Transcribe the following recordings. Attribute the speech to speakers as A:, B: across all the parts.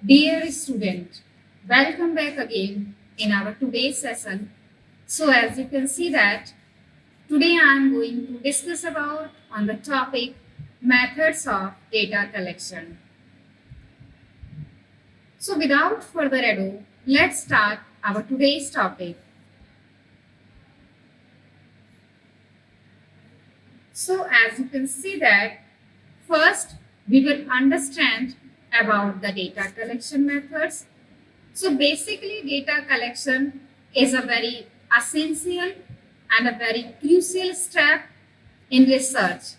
A: Dear student, welcome back again in our today's session. So as you can see that today I am going to discuss about on the topic methods of data collection. So without further ado, let's start our today's topic. So as you can see that first we will understand about the data collection methods. So basically data collection is a very essential and a very crucial step in research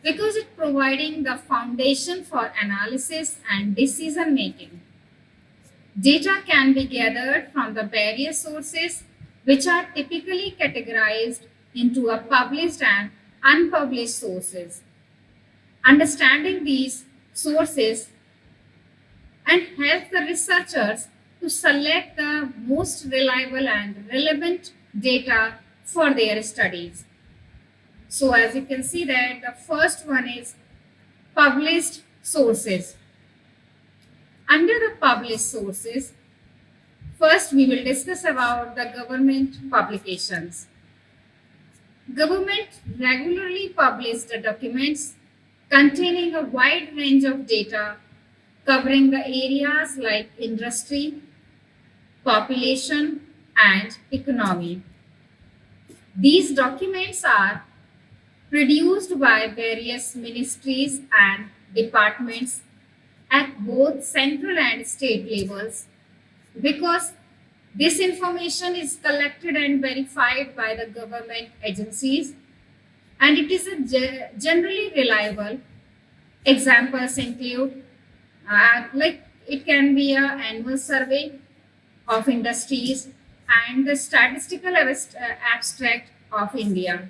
A: because it providing the foundation for analysis and decision making. Data can be gathered from the various sources which are typically categorized into a published and unpublished sources. Understanding these sources and help the researchers to select the most reliable and relevant data for their studies. So as you can see that the first one is published sources. Under the published sources, first we will discuss about the government publications. Government regularly publish the documents containing a wide range of data covering the areas like industry, population, and economy. These documents are produced by various ministries and departments at both central and state levels because this information is collected and verified by the government agencies and it is generally reliable. Examples include like it can be an annual survey of industries and the statistical abstract of India.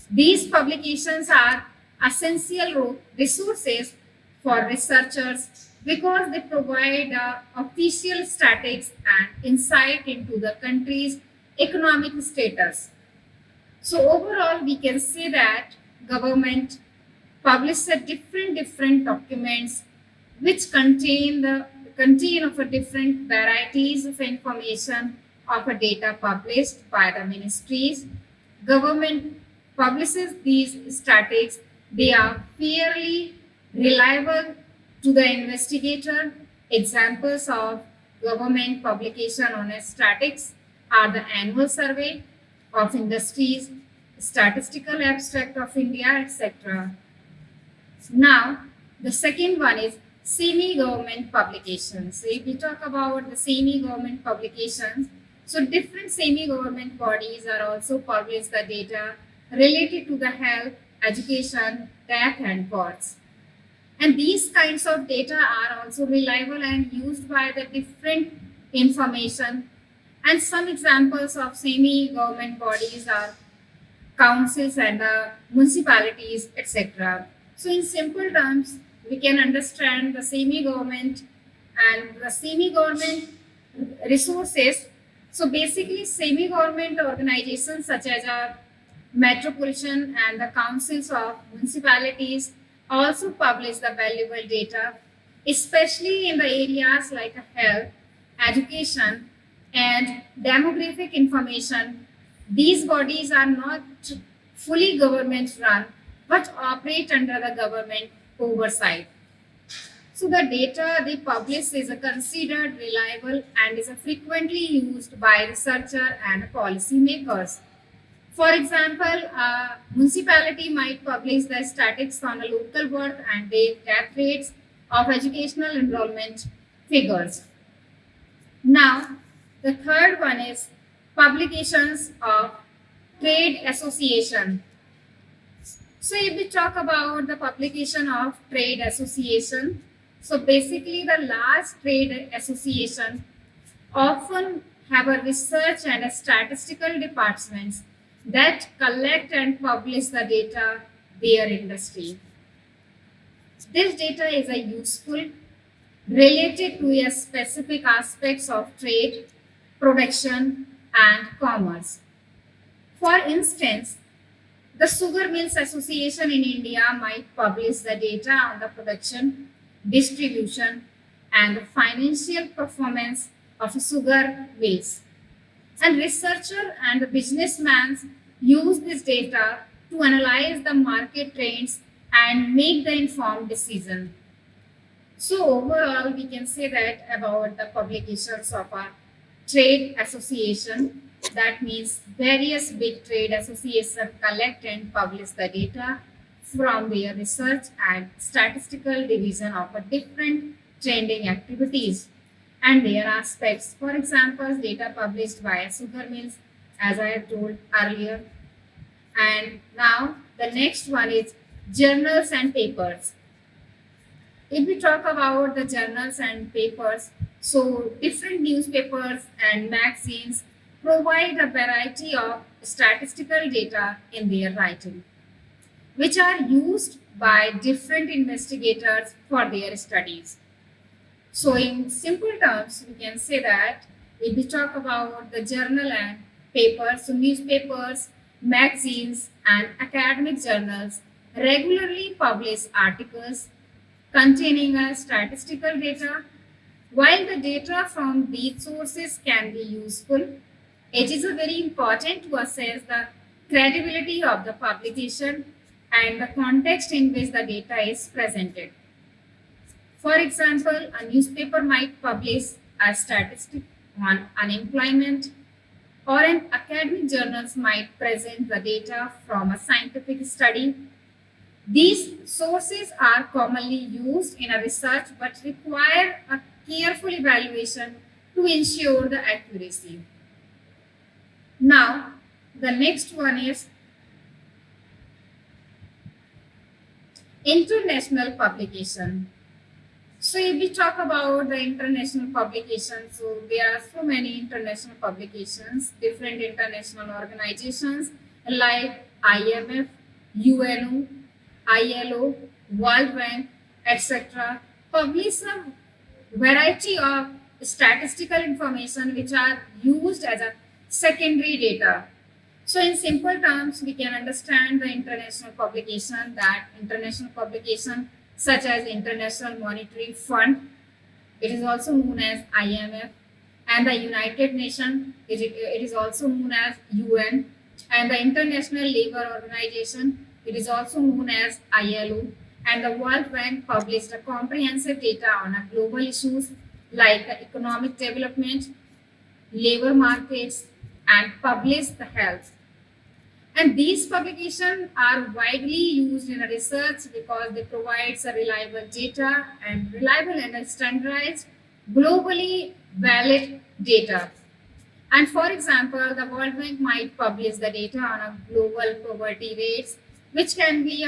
A: These publications are essential resources for researchers because they provide official statistics and insight into the country's economic status. So overall, we can say that government publishes different documents which contain of a different varieties of information of a data published by the ministries. Government publishes these statistics. They are fairly reliable to the investigator. Examples of government publication on statistics are the annual survey of industries, statistical abstract of India, etc. Now, the second one is semi-government publications. So if we talk about the semi-government publications, so different semi-government bodies are also publish the data related to the health, education, death and courts. And these kinds of data are also reliable and used by the different information. And some examples of semi-government bodies are councils and municipalities, etc. So in simple terms, we can understand the semi-government and the semi-government resources. So basically, semi-government organizations such as metropolitan and the councils of municipalities also publish the valuable data, especially in the areas like health, education, and demographic information. These bodies are not fully government run but operate under the government oversight. So the data they publish is considered reliable and is frequently used by researchers and policymakers. For example, a municipality might publish the statistics on the local birth and death rates of educational enrollment figures. Now, the third one is publications of trade association. So if we talk about the publication of trade association, so basically the large trade association often have a research and a statistical departments that collect and publish the data their industry. This data is a useful related to a specific aspects of trade, production and commerce. For instance, the Sugar Mills Association in India might publish the data on the production, distribution, and the financial performance of sugar mills. And researcher and the businessmen use this data to analyze the market trends and make the informed decision. So overall, we can say that about the publications of a trade association. That means various big trade associations collect and publish the data from their research and statistical division of a different trending activities and their aspects. For example, data published by sugar mills, as I have told earlier. And now the next one is journals and papers. If we talk about the journals and papers, so different newspapers and magazines provide a variety of statistical data in their writing, which are used by different investigators for their studies. So in simple terms, we can say that if we talk about the journal and papers, so newspapers, magazines, and academic journals regularly publish articles containing a statistical data. While the data from these sources can be useful, it is very important to assess the credibility of the publication and the context in which the data is presented. For example, a newspaper might publish a statistic on unemployment, or an academic journals might present the data from a scientific study. These sources are commonly used in a research but require a careful evaluation to ensure the accuracy. Now, the next one is international publication. So if we talk about the international publications, so there are so many international publications, different international organizations like IMF, UNO, ILO, World Bank, etc. publish a variety of statistical information which are used as a secondary data. So in simple terms, we can understand the international publication, that international publication such as International Monetary Fund, it is also known as IMF, and the United Nations, it is also known as UN, and the International Labour Organization, it is also known as ILO, and the World Bank published a comprehensive data on a global issues like economic development, labor markets, and published the health. And these publications are widely used in research because they provide a reliable data and reliable and standardized, globally valid data. And for example, the World Bank might publish the data on a global poverty rates, which can be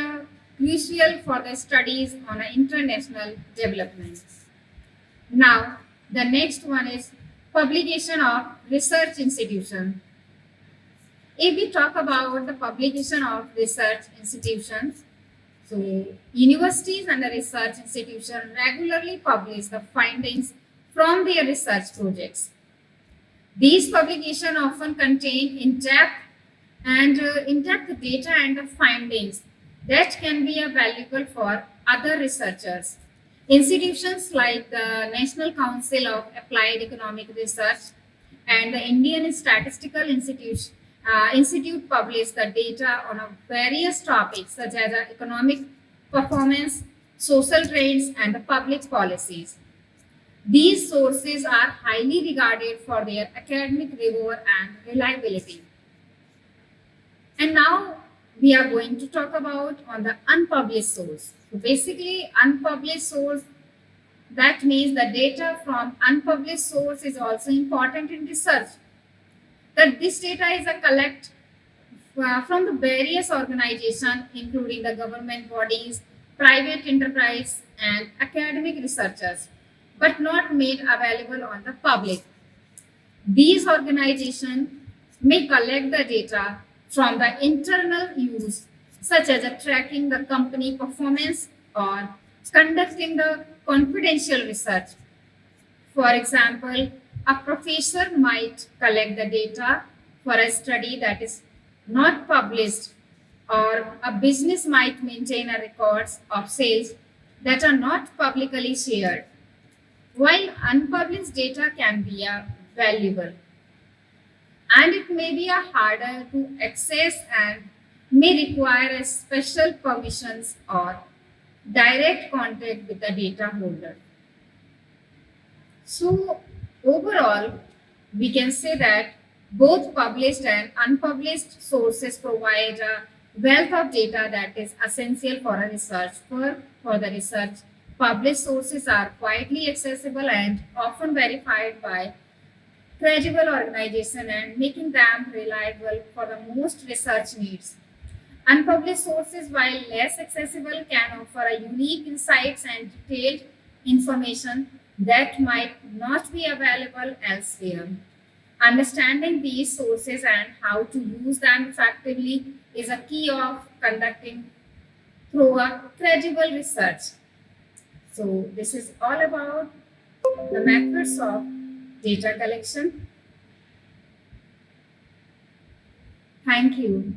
A: crucial for the studies on international development. Now, the next one is publication of research institution. If we talk about the publication of research institutions, so universities and the research institutions regularly publish the findings from their research projects. These publications often contain in-depth data and the findings that can be valuable for other researchers. Institutions like the National Council of Applied Economic Research and the Indian Statistical Institute publish the data on various topics such as economic performance, social trends, and the public policies. These sources are highly regarded for their academic rigor and reliability. And now we are going to talk about on the unpublished source. So basically, unpublished source, that means the data from unpublished source is also important in research. That this data is a collect from the various organizations, including the government bodies, private enterprise, and academic researchers, but not made available on the public. These organizations may collect the data from the internal use, such as tracking the company performance or conducting the confidential research. For example, a professor might collect the data for a study that is not published, or a business might maintain a records of sales that are not publicly shared. while unpublished data can be valuable and it may be a harder to access and may require a special permissions or direct contact with the data holder. So overall, we can say that both published and unpublished sources provide a wealth of data that is essential for a research. For the research, published sources are widely accessible and often verified by credible organization and making them reliable for the most research needs. Unpublished sources, while less accessible, can offer a unique insights and detailed information that might not be available elsewhere. Understanding these sources and how to use them effectively is a key of conducting through a credible research. So this is all about the methods of data collection. Thank you.